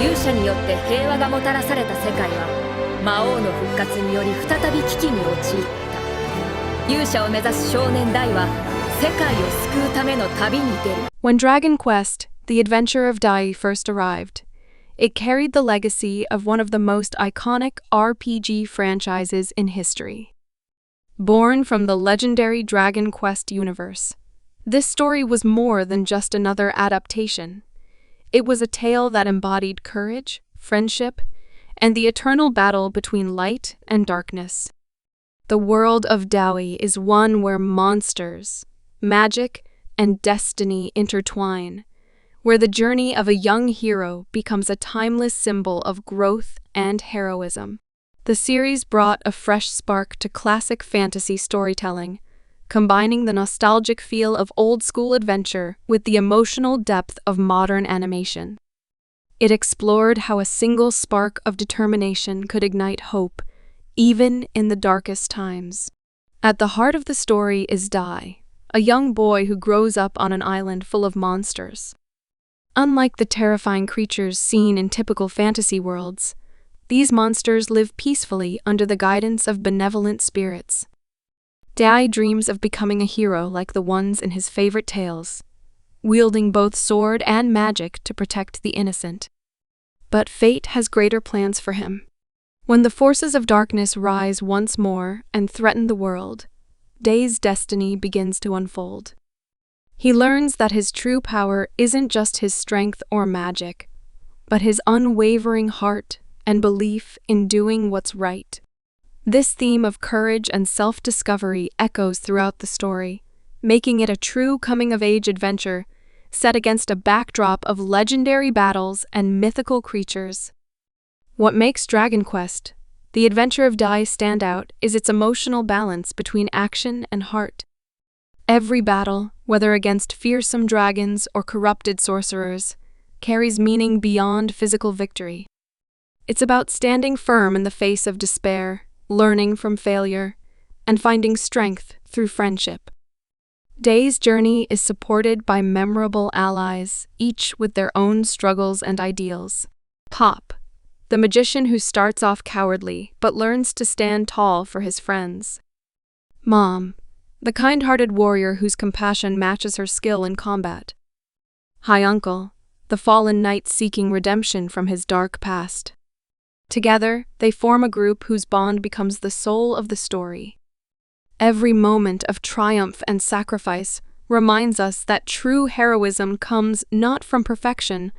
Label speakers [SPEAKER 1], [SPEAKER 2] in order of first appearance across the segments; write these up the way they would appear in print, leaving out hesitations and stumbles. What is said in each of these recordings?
[SPEAKER 1] 勇者によって平和がもたらされた世界は魔王の復活により再び危機に陥った。勇者を目指す少年ダイは世界を救うための旅に出る。
[SPEAKER 2] When Dragon Quest, The Adventure of Dai first arrived, it carried the legacy of one of the most iconic RPG franchises in history. Born from the legendary Dragon Quest universe, this story was more than just another adaptation. It was a tale that embodied courage, friendship, and the eternal battle between light and darkness. The world of Dai is one where monsters, magic, and destiny intertwine, where the journey of a young hero becomes a timeless symbol of growth and heroism. The series brought a fresh spark to classic fantasy storytelling, combining the nostalgic feel of old-school adventure with the emotional depth of modern animation. It explored how a single spark of determination could ignite hope, even in the darkest times. At the heart of the story is Dai, a young boy who grows up on an island full of monsters. Unlike the terrifying creatures seen in typical fantasy worlds, these monsters live peacefully under the guidance of benevolent spirits. Dai dreams of becoming a hero like the ones in his favorite tales, wielding both sword and magic to protect the innocent. But fate has greater plans for him. When the forces of darkness rise once more and threaten the world, Dai's destiny begins to unfold. He learns that his true power isn't just his strength or magic, but his unwavering heart and belief in doing what's right. This theme of courage and self-discovery echoes throughout the story, making it a true coming-of-age adventure set against a backdrop of legendary battles and mythical creatures. What makes Dragon Quest, The Adventure of Dai, stand out is its emotional balance between action and heart. Every battle, whether against fearsome dragons or corrupted sorcerers, carries meaning beyond physical victory. It's about standing firm in the face of despair, learning from failure, and finding strength through friendship. Dai's journey is supported by memorable allies, each with their own struggles and ideals. Pop, the magician who starts off cowardly but learns to stand tall for his friends. Mom, the kind-hearted warrior whose compassion matches her skill in combat. Hi Uncle, the fallen knight seeking redemption from his dark past. Together, they form a group whose bond becomes the soul of the story. Every moment of triumph and sacrifice reminds us that true heroism comes not from perfection,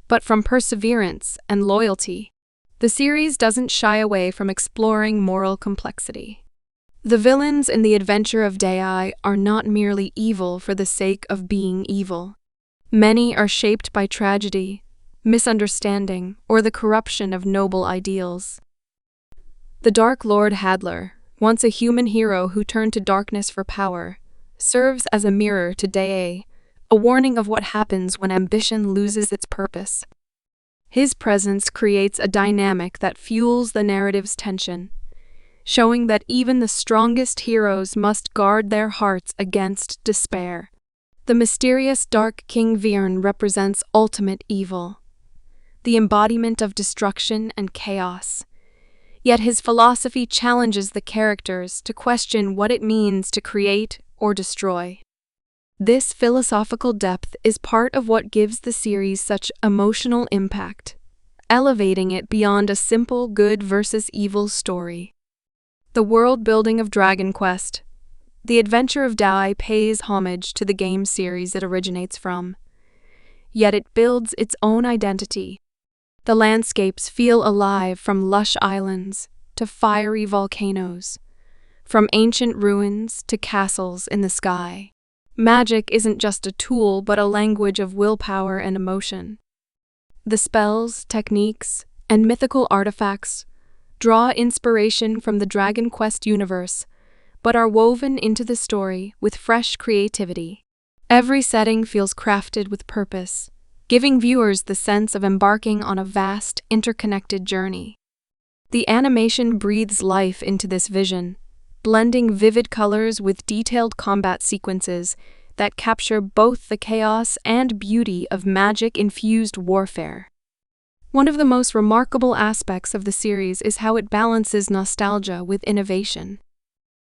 [SPEAKER 2] but from perseverance and loyalty. The series doesn't shy away from exploring moral complexity. The villains in The Adventure of Dai are not merely evil for the sake of being evil. Many are shaped by tragedy, misunderstanding, or the corruption of noble ideals. The Dark Lord Hadler, once a human hero who turned to darkness for power, serves as a mirror to Dai, a warning of what happens when ambition loses its purpose. His presence creates a dynamic that fuels the narrative's tension, showing that even the strongest heroes must guard their hearts against despair. The mysterious Dark King Virn represents ultimate evil, the embodiment of destruction and chaos. Yet his philosophy challenges the characters to question what it means to create or destroy. This philosophical depth is part of what gives the series such emotional impact, elevating it beyond a simple good versus evil story. The world-building of Dragon Quest, The Adventure of Dai, pays homage to the game series it originates from. Yet it builds its own identity. The landscapes feel alive, from lush islands to fiery volcanoes, from ancient ruins to castles in the sky. Magic isn't just a tool, but a language of willpower and emotion. The spells, techniques, and mythical artifacts draw inspiration from the Dragon Quest universe, but are woven into the story with fresh creativity. Every setting feels crafted with purpose, giving viewers the sense of embarking on a vast, interconnected journey. The animation breathes life into this vision, blending vivid colors with detailed combat sequences that capture both the chaos and beauty of magic-infused warfare. One of the most remarkable aspects of the series is how it balances nostalgia with innovation.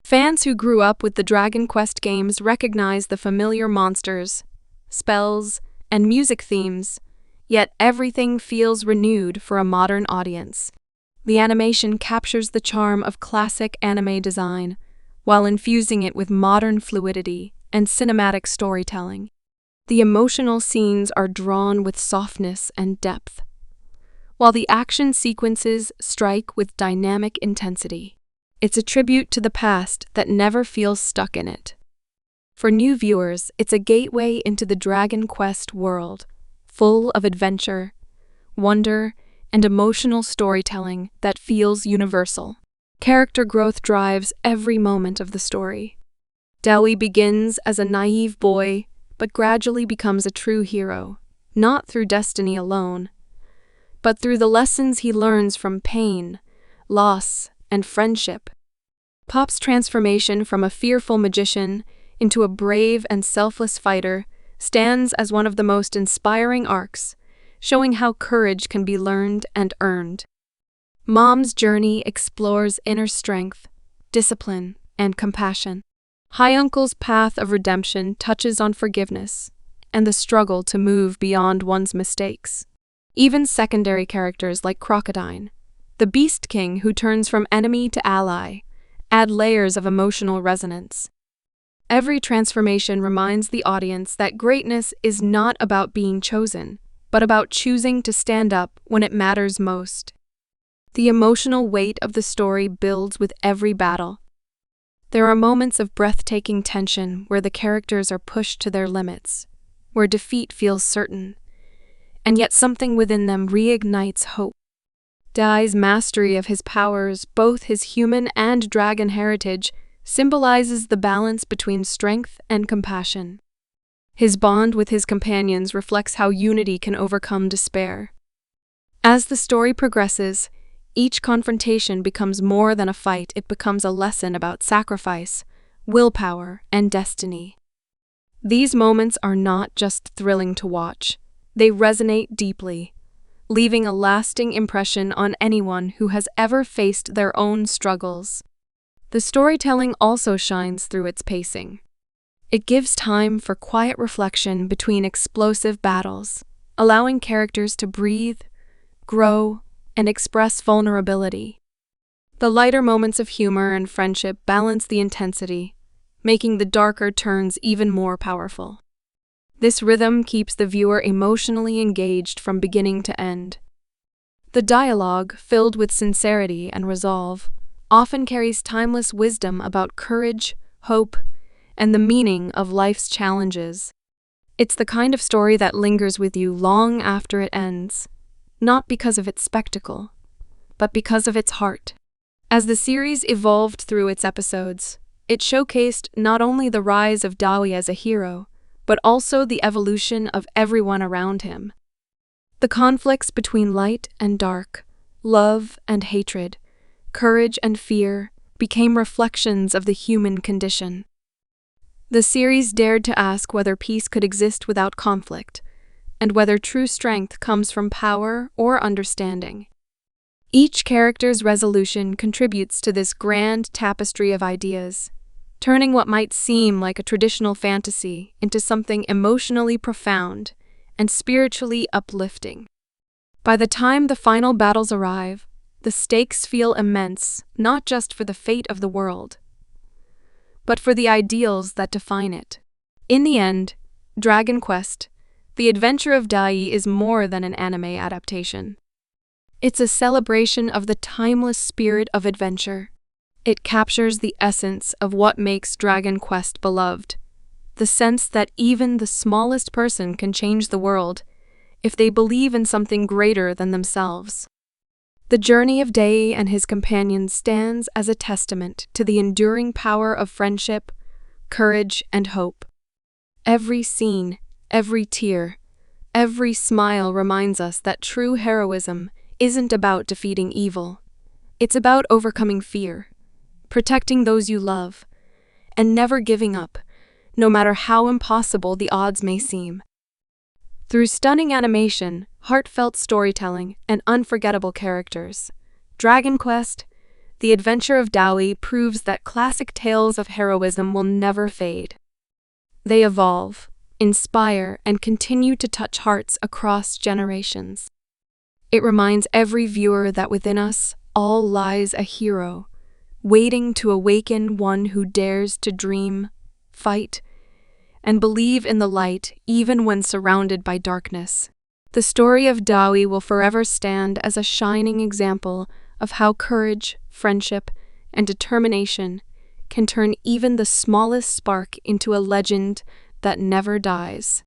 [SPEAKER 2] Fans who grew up with the Dragon Quest games recognize the familiar monsters, spells, and music themes, yet everything feels renewed for a modern audience. The animation captures the charm of classic anime design, while infusing it with modern fluidity and cinematic storytelling. The emotional scenes are drawn with softness and depth, while the action sequences strike with dynamic intensity. It's a tribute to the past that never feels stuck in it. For new viewers, it's a gateway into the Dragon Quest world, full of adventure, wonder, and emotional storytelling that feels universal. Character growth drives every moment of the story. Dai begins as a naive boy, but gradually becomes a true hero, not through destiny alone, but through the lessons he learns from pain, loss, and friendship. Pop's transformation from a fearful magician into a brave and selfless fighter stands as one of the most inspiring arcs, showing how courage can be learned and earned. Mom's journey explores inner strength, discipline, and compassion. High Uncle's path of redemption touches on forgiveness and the struggle to move beyond one's mistakes. Even secondary characters like Crocodile, the Beast King who turns from enemy to ally, add layers of emotional resonance. Every transformation reminds the audience that greatness is not about being chosen, but about choosing to stand up when it matters most. The emotional weight of the story builds with every battle. There are moments of breathtaking tension where the characters are pushed to their limits, where defeat feels certain, and yet something within them reignites hope. Dai's mastery of his powers, both his human and dragon heritage, symbolizes the balance between strength and compassion. His bond with his companions reflects how unity can overcome despair. As the story progresses, each confrontation becomes more than a fight, it becomes a lesson about sacrifice, willpower, and destiny. These moments are not just thrilling to watch, they resonate deeply, leaving a lasting impression on anyone who has ever faced their own struggles. The storytelling also shines through its pacing. It gives time for quiet reflection between explosive battles, allowing characters to breathe, grow, and express vulnerability. The lighter moments of humor and friendship balance the intensity, making the darker turns even more powerful. This rhythm keeps the viewer emotionally engaged from beginning to end. The dialogue, filled with sincerity and resolve, often carries timeless wisdom about courage, hope, and the meaning of life's challenges. It's the kind of story that lingers with you long after it ends, not because of its spectacle, but because of its heart. As the series evolved through its episodes, it showcased not only the rise of Dai as a hero, but also the evolution of everyone around him. The conflicts between light and dark, love and hatred, courage and fear became reflections of the human condition. The series dared to ask whether peace could exist without conflict, and whether true strength comes from power or understanding. Each character's resolution contributes to this grand tapestry of ideas, turning what might seem like a traditional fantasy into something emotionally profound and spiritually uplifting. By the time the final battles arrive, the stakes feel immense, not just for the fate of the world, but for the ideals that define it. In the end, Dragon Quest, The Adventure of Dai is more than an anime adaptation. It's a celebration of the timeless spirit of adventure. It captures the essence of what makes Dragon Quest beloved, the sense that even the smallest person can change the world if they believe in something greater than themselves. The journey of Dai and his companions stands as a testament to the enduring power of friendship, courage, and hope. Every scene, every tear, every smile reminds us that true heroism isn't about defeating evil. It's about overcoming fear, protecting those you love, and never giving up, no matter how impossible the odds may seem. Through stunning animation, heartfelt storytelling, and unforgettable characters, Dragon Quest: The Adventure of Dai proves that classic tales of heroism will never fade. They evolve, inspire, and continue to touch hearts across generations. It reminds every viewer that within us all lies a hero, waiting to awaken, one who dares to dream, fight, and believe in the light even when surrounded by darkness. The story of Dai will forever stand as a shining example of how courage, friendship, and determination can turn even the smallest spark into a legend that never dies.